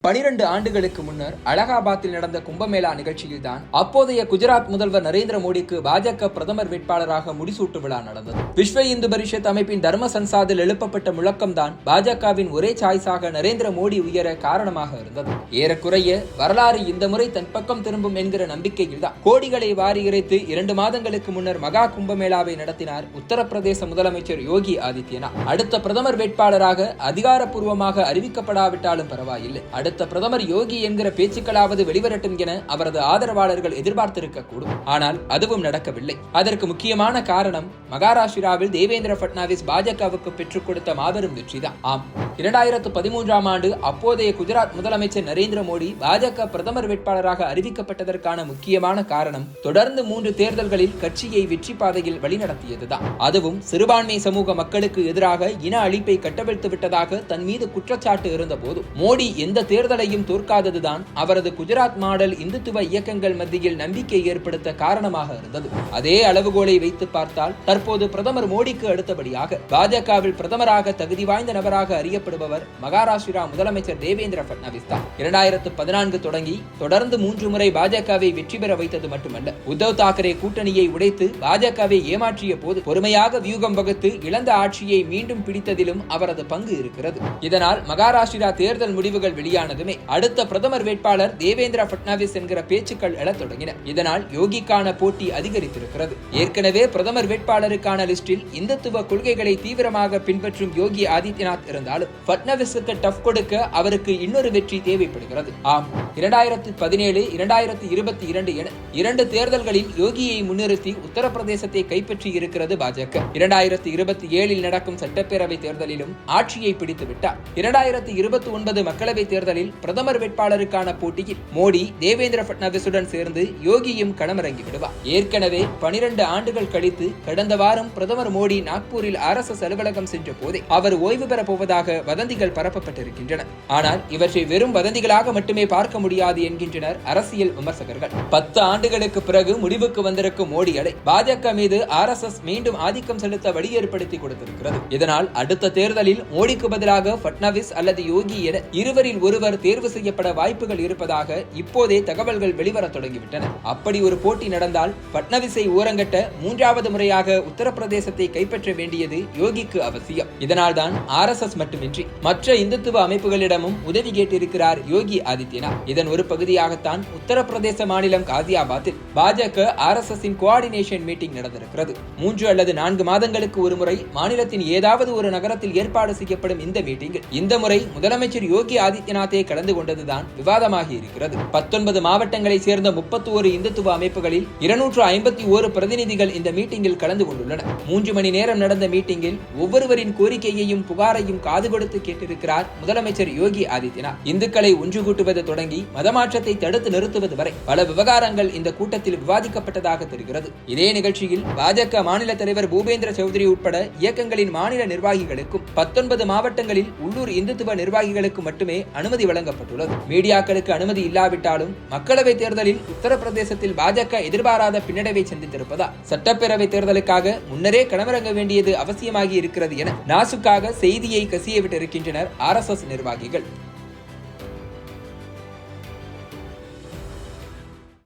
12 ஆண்டுகளுக்கு முன்னர் அலகாபாத்தில் நடந்த கும்பமேளா நிகழ்ச்சியில்தான் அப்போதைய குஜராத் முதல்வர் நரேந்திர மோடிக்கு பாஜக பிரதமர் வேட்பாளராக முடிசூட்டு விழா நடந்தது. விஸ்வ இந்து பரிஷத் அமைப்பின் தர்ம சன்சாதில் எழுப்பப்பட்ட முழக்கம்தான் பாஜகவின் ஒரே சாய்ஸாக நரேந்திர மோடி உயர காரணமாக இருந்தது. ஏறக்குறைய வரலாறு இந்த முறை தன் பக்கம் திரும்பும் என்கிற நம்பிக்கையில்தான் கோடிகளை வாரி இறைத்து 2 மாதங்களுக்கு முன்னர் மகா கும்பமேளாவை நடத்தினார் உத்தரப்பிரதேச முதலமைச்சர் யோகி ஆதித்யநாத். அடுத்த பிரதமர் வேட்பாளராக அதிகாரப்பூர்வமாக அறிவிக்கப்படாவிட்டாலும் பரவாயில்லை, அடுத்த பிரதமர் யோகி என்கிற பேச்சுக்களாவது வெளிவரட்டும் என அவரது ஆதரவாளர்கள் எதிர்பார்த்திருக்கக்கூடும். ஆனால் அதுவும் நடக்கவில்லை. அதற்கு முக்கியமான காரணம் மகாராஷ்டிராவில் தேவேந்திர பட்னாவிஸ் பாஜகவுக்கு பெற்றுக் கொடுத்த மாபெரும் வெற்றிதான். ஆம், 2013ஆம் ஆண்டு அப்போதைய குஜராத் முதலமைச்சர் நரேந்திர மோடி பாஜக பிரதமர் வேட்பாளராக அறிவிக்கப்பட்டதற்கான முக்கியமான காரணம் தொடர்ந்து 3 தேர்தல்களில் கட்சியை வெற்றி பாதையில் வழிநடத்தியதுதான். அதுவும் சிறுபான்மை சமூக மக்களுக்கு எதிராக இன அழிப்பை கட்டவிழ்த்து விட்டதாக தன் மீது குற்றச்சாட்டு இருந்த போது மோடி எந்த தேர்தலையும் தோற்காததுதான் அவரது குஜராத் மாடல் இந்துத்துவ இயக்கங்கள் மத்தியில் நம்பிக்கை ஏற்படுத்த காரணமாக இருந்தது. அதே அளவுகோலை வைத்து பார்த்தால் தற்போது பிரதமர் மோடிக்கு அடுத்தபடியாக பாஜகவில் பிரதமராக தகுதி வாய்ந்த நபராக அறியப்படுபவர் மகாராஷ்டிரா முதலமைச்சர் தேவேந்திர பட்னாவிஸ் தான். 2014 தொடங்கி தொடர்ந்து 3 முறை பாஜகவை வெற்றி பெற வைத்தது மட்டுமல்ல, உத்தவ் தாக்கரே கூட்டணியை உடைத்து பாஜகவை ஏமாற்றிய போது பொறுமையாக வியூகம் வகுத்து இழந்த ஆட்சியை மீண்டும் பிடித்ததிலும் அவரது பங்கு இருக்கிறது. இதனால் மகாராஷ்டிரா தேர்தல் முடிவுகள் வெளியானதுமே அடுத்த பிரதமர் வேட்பாளர் தேவேந்திர பட்னாவிஸ் என்கிற பேச்சுக்கள் எழத் தொடங்கின. இதனால் யோகிக்கான போட்டி அதிகரித்திருக்கிறது. ஏற்கனவே பிரதமர் வேட்பாளருக்கான லிஸ்டில் இந்துத்துவ கொள்கைகளை தீவிரமாக பின்பற்றும் யோகி ஆதித்யநாத் இருந்தாலும் பட்னாவிஸுக்கு டஃப் கொடுக்க அவருக்கு இன்னொரு வெற்றி தேவைப்படுகிறது. ஆம், 2017, 2022 என 2 தேர்தல்களில் யோகியை முன்னிறுத்தி உத்தரப்பிரதேசத்தை கைப்பற்றி இருக்கிறது பாஜக. 2027 நடக்கும் சட்டப்பேரவை தேர்தலிலும் ஆட்சியை பிடித்து விட்டார். 2029 மக்களவை தேர்தலில் பிரதமர் வேட்பாளருக்கான போட்டியில் மோடி தேவேந்திர பட்னாவிஸுடன் சேர்ந்து யோகியும் களமிறங்கி விடுவார். ஏற்கனவே 12 ஆண்டுகள் கழித்து கடந்த வாரம் பிரதமர் மோடி நாக்பூரில் RSS அலுவலகம் சென்ற போதே அவர் ஓய்வு பெறப் போவதாக வதந்திகள் பரப்பப்பட்டிருக்கின்றன. ஆனால் இவற்றை வெறும் வதந்திகளாக மட்டுமே பார்க்க முடியாது என்கின்றனர் அரசியல் விமர்சகர்கள். 10 ஆண்டுகளுக்கு பிறகு முடிவுக்கு வந்திருக்கும் மோடி அலை பாஜக மீது RSS மீண்டும் ஆதிக்கம் செலுத்த வழி ஏற்படுத்தி கொடுத்திருக்கிறது. இதனால் அடுத்த தேர்தலில் மோடிக்கு பதிலாக பட்னாவிஸ் அல்லது யோகி என இருவரில் ஒருவர் தேர்வு செய்யப்பட வாய்ப்புகள் இருப்பதாக இப்போதே தகவல்கள் வெளிவர தொடங்கிவிட்டன. அப்படி ஒரு போட்டி நடந்தால் பட்னாவிஸை ஓரங்கட்ட 3வது முறையாக உத்தரப்பிரதேசத்தை கைப்பற்ற வேண்டியது யோகிக்கு அவசியம். இதனால்தான் RSS மட்டுமின்றி மற்ற இந்துத்துவ அமைப்புகளிடமும் உதவி கேட்டிருக்கிறார் யோகி ஆதித்யநாத். இதன் ஒரு பகுதியாகத்தான் உத்தரப்பிரதேச மாநிலம் காசியாபாத்தில் பாஜக RSS-இன் கோஆர்டினேஷன் மீட்டிங் நடந்திருக்கிறது. 3 அல்லது 4 மாதங்களுக்கு ஒருமுறை மாநிலத்தின் ஏதாவது ஒரு நகரத்தில் ஏற்பாடு செய்யப்படும் இந்த மீட்டிங்கில் இந்த முறை முதலமைச்சர் யோகி ஆதித்யநாத்தை கலந்து கொண்டதுதான் விவாதமாகி இருக்கிறது. 19 மாவட்டங்களை சேர்ந்த 31 இந்துத்துவ அமைப்புகளில் 251 பிரதிநிதிகள் இந்த மீட்டிங்கில் கலந்து கொண்டுள்ளனர். 3 மணி நேரம் நடந்த மீட்டிங்கில் ஒவ்வொருவரின் கோரிக்கையையும் புகாரையும் காது கொடுத்து கேட்டிருக்கிறார் முதலமைச்சர் யோகி ஆதித்யநாத். இந்துக்களை ஒன்று கூட்டுவது தொடங்கி மதமாற்றத்தை தடுத்து நிறுத்துவது வரை பல விவகாரங்கள் இந்த கூட்டத்தில் விவாதிக்கப்பட்டதாக தெரிகிறது. இதே நிகழ்ச்சியில் பாஜக மாநில தலைவர் பூபேந்திர சௌத்ரி உட்பட இயக்கங்களின் மாநில நிர்வாகிகளுக்கும் 19 மாவட்டங்களில் உள்ளூர் இந்துத்துவ நிர்வாகிகளுக்கு மட்டுமே அனுமதி வழங்கப்பட்டுள்ளது. மீடியாக்களுக்கு அனுமதி இல்லாவிட்டாலும் மக்களவை தேர்தலில் உத்தரப்பிரதேசத்தில் பாஜக எதிர்பாராத பின்னடைவை சந்தித்திருப்பதால் சட்டப்பேரவை தேர்தலுக்காக முன்னரே களமிறங்க வேண்டியது அவசியமாகி இருக்கிறது என நாசுக்காக செய்தியை கசிய விட்டிருக்கின்றனர் RSS நிர்வாகிகள்.